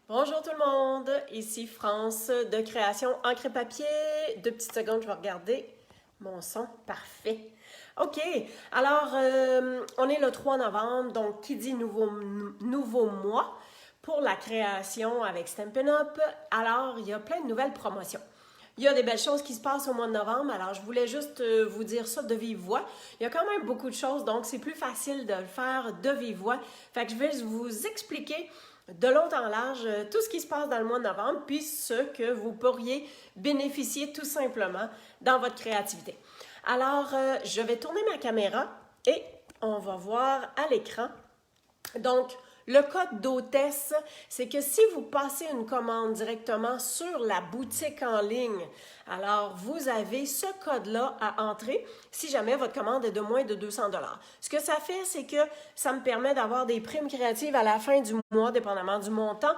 Bonjour tout le monde, ici France de Création Encre Papier. 2 petites secondes, je vais regarder mon son. Parfait. OK, alors on est le 3 novembre, donc qui dit nouveau mois pour la création avec Stampin' Up. Alors, il y a plein de nouvelles promotions. Il y a des belles choses qui se passent au mois de novembre, alors je voulais juste vous dire ça de vive voix. Il y a quand même beaucoup de choses, donc c'est plus facile de le faire de vive voix. Fait que je vais vous expliquer de long en large tout ce qui se passe dans le mois de novembre, puis ce que vous pourriez bénéficier tout simplement dans votre créativité. Alors, je vais tourner ma caméra et on va voir à l'écran. Donc, le code d'hôtesse, c'est que si vous passez une commande directement sur la boutique en ligne, alors vous avez ce code-là à entrer si jamais votre commande est de moins de 200 $. Ce que ça fait, c'est que ça me permet d'avoir des primes créatives à la fin du mois, dépendamment du montant.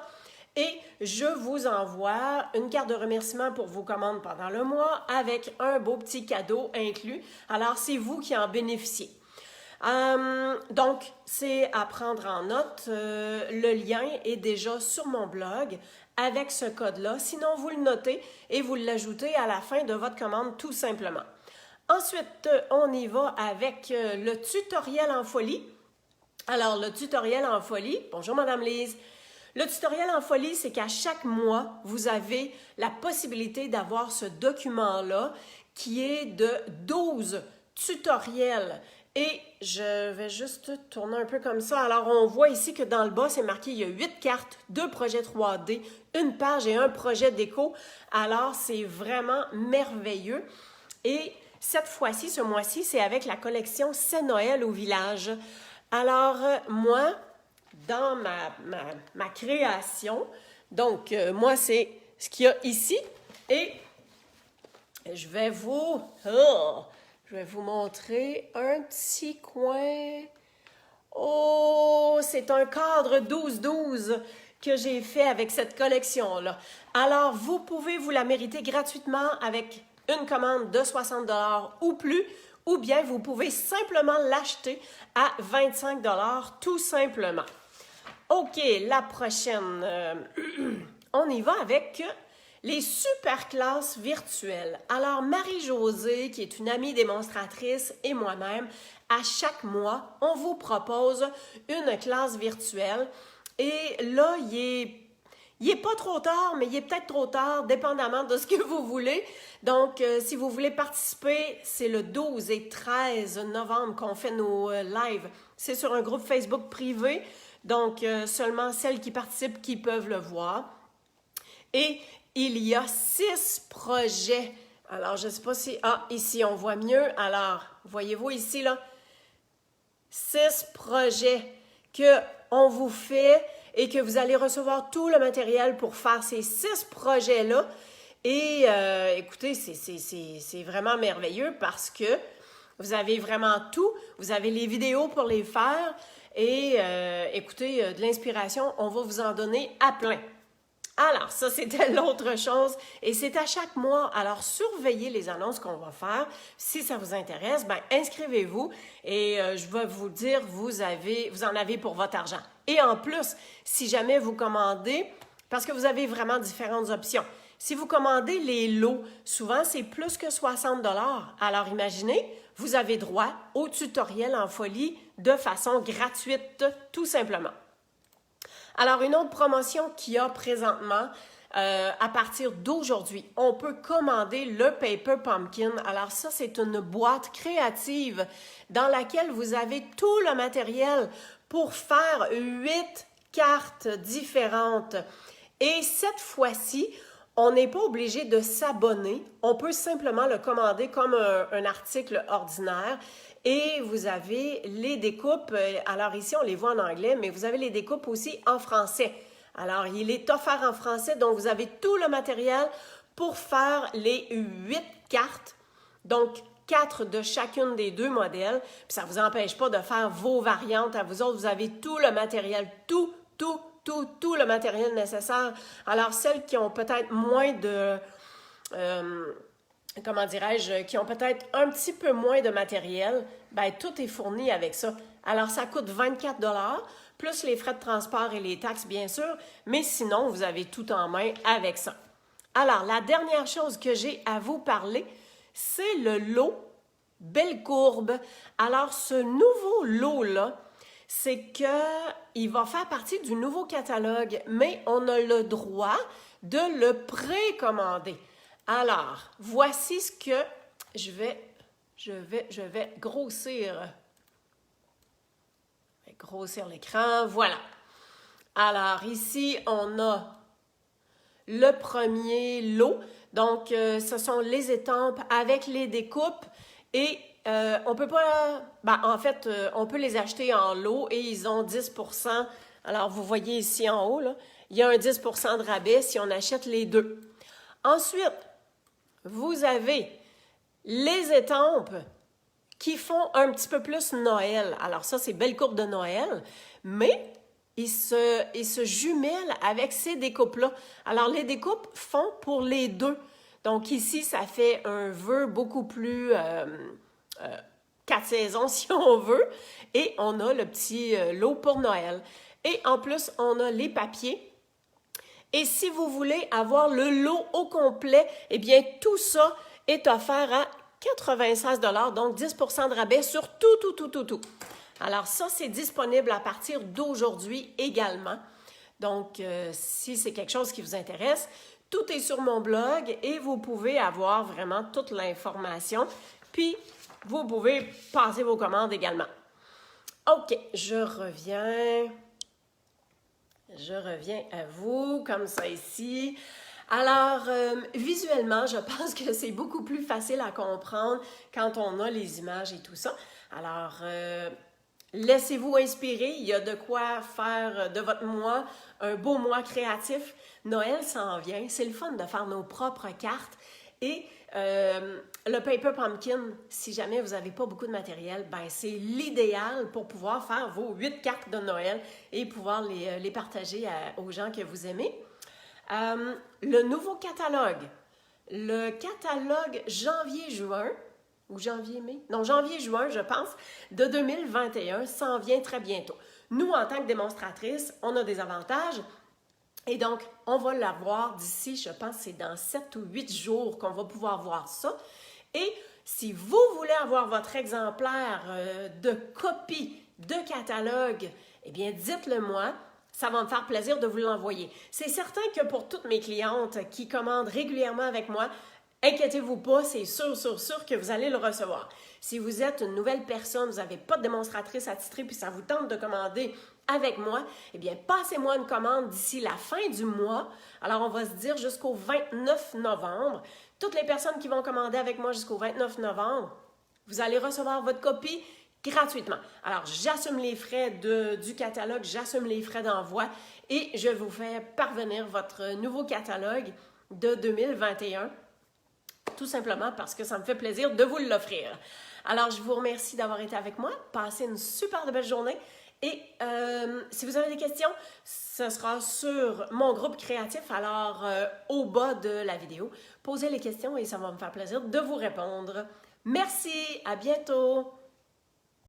Et je vous envoie une carte de remerciement pour vos commandes pendant le mois avec un beau petit cadeau inclus. Alors, c'est vous qui en bénéficiez. Donc, c'est à prendre en note. Le lien est déjà sur mon blog avec ce code-là. Sinon, vous le notez et vous l'ajoutez à la fin de votre commande tout simplement. Ensuite, on y va avec le tutoriel en folie. Alors, le tutoriel en folie, bonjour Madame Lise. Le tutoriel en folie, c'est qu'à chaque mois, vous avez la possibilité d'avoir ce document-là qui est de 12 tutoriels. Et je vais juste tourner un peu comme ça. Alors, on voit ici que dans le bas, c'est marqué, il y a 8 cartes, 2 projets 3D, une page et un projet déco. Alors, c'est vraiment merveilleux. Et cette fois-ci, ce mois-ci, c'est avec la collection C'est Noël au village. Alors, moi, dans ma création, donc, moi, c'est ce qu'il y a ici. Et je vais vous... Je vais vous montrer un petit coin. Oh, c'est un cadre 12-12 que j'ai fait avec cette collection-là. Alors, vous pouvez vous la mériter gratuitement avec une commande de 60 $ ou plus, ou bien vous pouvez simplement l'acheter à 25 $ tout simplement. OK, la prochaine, on y va avec... les super classes virtuelles. Alors, Marie-Josée, qui est une amie démonstratrice, et moi-même, à chaque mois, on vous propose une classe virtuelle. Et là, il est pas trop tard, mais il est peut-être trop tard, dépendamment de ce que vous voulez. Donc, si vous voulez participer, c'est le 12 et 13 novembre qu'on fait nos lives. C'est sur un groupe Facebook privé, donc seulement celles qui participent qui peuvent le voir. Et il y a 6 projets. Alors, je ne sais pas si... Ah, ici, on voit mieux. Alors, voyez-vous ici, là? 6 projets qu'on vous fait et que vous allez recevoir tout le matériel pour faire ces 6 projets-là. Et écoutez, c'est vraiment merveilleux parce que vous avez vraiment tout. Vous avez les vidéos pour les faire. Et écoutez, de l'inspiration, on va vous en donner à plein. Alors, ça, c'était l'autre chose. Et c'est à chaque mois. Alors, surveillez les annonces qu'on va faire. Si ça vous intéresse, bien, inscrivez-vous. Et je vais vous dire, vous en avez pour votre argent. Et en plus, si jamais vous commandez, parce que vous avez vraiment différentes options. Si vous commandez les lots, souvent, c'est plus que 60 $. Alors, imaginez, vous avez droit au tutoriel en folie de façon gratuite, tout simplement. Alors, une autre promotion qu'il y a présentement, à partir d'aujourd'hui, on peut commander le Paper Pumpkin. Alors ça, c'est une boîte créative dans laquelle vous avez tout le matériel pour faire 8 cartes différentes. Et cette fois-ci, on n'est pas obligé de s'abonner. On peut simplement le commander comme un article ordinaire. Et vous avez les découpes, alors ici on les voit en anglais, mais vous avez les découpes aussi en français. Alors il est offert en français, donc vous avez tout le matériel pour faire les 8 cartes, donc 4 de chacune des 2 modèles. Puis ça ne vous empêche pas de faire vos variantes à vous autres, vous avez tout le matériel, tout le matériel nécessaire. Alors celles qui ont peut-être moins de... comment dirais-je, qui ont peut-être un petit peu moins de matériel, bien, tout est fourni avec ça. Alors, ça coûte 24 $. plus les frais de transport et les taxes, bien sûr, mais sinon, vous avez tout en main avec ça. Alors, la dernière chose que j'ai à vous parler, c'est le lot Belle Courbe. Alors, ce nouveau lot-là, c'est qu'il va faire partie du nouveau catalogue, mais on a le droit de le précommander. Alors, voici ce que je vais grossir l'écran. Voilà. Alors, ici, on a le premier lot. Donc, ce sont les étampes avec les découpes et on peut pas... en fait, on peut les acheter en lot et ils ont 10%. Alors, vous voyez ici en haut, là, il y a un 10% de rabais si on achète les deux. Ensuite, vous avez les étampes qui font un petit peu plus Noël. Alors ça, c'est Belle Courbe de Noël, mais ils se jumellent avec ces découpes-là. Alors, les découpes font pour les deux. Donc ici, ça fait un vœu beaucoup plus 4 saisons, si on veut. Et on a le petit lot pour Noël. Et en plus, on a les papiers. Et si vous voulez avoir le lot au complet, eh bien, tout ça est offert à 96 $, donc 10% de rabais sur tout. Alors ça, c'est disponible à partir d'aujourd'hui également. Donc, si c'est quelque chose qui vous intéresse, tout est sur mon blog et vous pouvez avoir vraiment toute l'information. Puis, vous pouvez passer vos commandes également. OK, je reviens à vous, comme ça ici. Alors, visuellement, je pense que c'est beaucoup plus facile à comprendre quand on a les images et tout ça. Alors, laissez-vous inspirer. Il y a de quoi faire de votre mois un beau mois créatif. Noël s'en vient. C'est le fun de faire nos propres cartes. Et le Paper Pumpkin, si jamais vous n'avez pas beaucoup de matériel, ben c'est l'idéal pour pouvoir faire vos 8 cartes de Noël et pouvoir les partager aux gens que vous aimez. Le nouveau catalogue, le catalogue janvier-juin, ou janvier-mai? Non, janvier-juin, je pense, de 2021 s'en vient très bientôt. Nous, en tant que démonstratrices, on a des avantages. Et donc, on va l'avoir d'ici, je pense, c'est dans 7 ou 8 jours qu'on va pouvoir voir ça. Et si vous voulez avoir votre exemplaire de copie de catalogue, eh bien, dites-le moi. Ça va me faire plaisir de vous l'envoyer. C'est certain que pour toutes mes clientes qui commandent régulièrement avec moi, inquiétez-vous pas, c'est sûr que vous allez le recevoir. Si vous êtes une nouvelle personne, vous n'avez pas de démonstratrice attitrée puis ça vous tente de commander avec moi, eh bien, passez-moi une commande d'ici la fin du mois. Alors, on va se dire jusqu'au 29 novembre. Toutes les personnes qui vont commander avec moi jusqu'au 29 novembre, vous allez recevoir votre copie gratuitement. Alors, j'assume les frais du catalogue, j'assume les frais d'envoi et je vous fais parvenir votre nouveau catalogue de 2021, tout simplement parce que ça me fait plaisir de vous l'offrir. Alors, je vous remercie d'avoir été avec moi. Passez une super belle journée. Et si vous avez des questions, ce sera sur mon groupe créatif, alors au bas de la vidéo. Posez les questions et ça va me faire plaisir de vous répondre. Merci, à bientôt!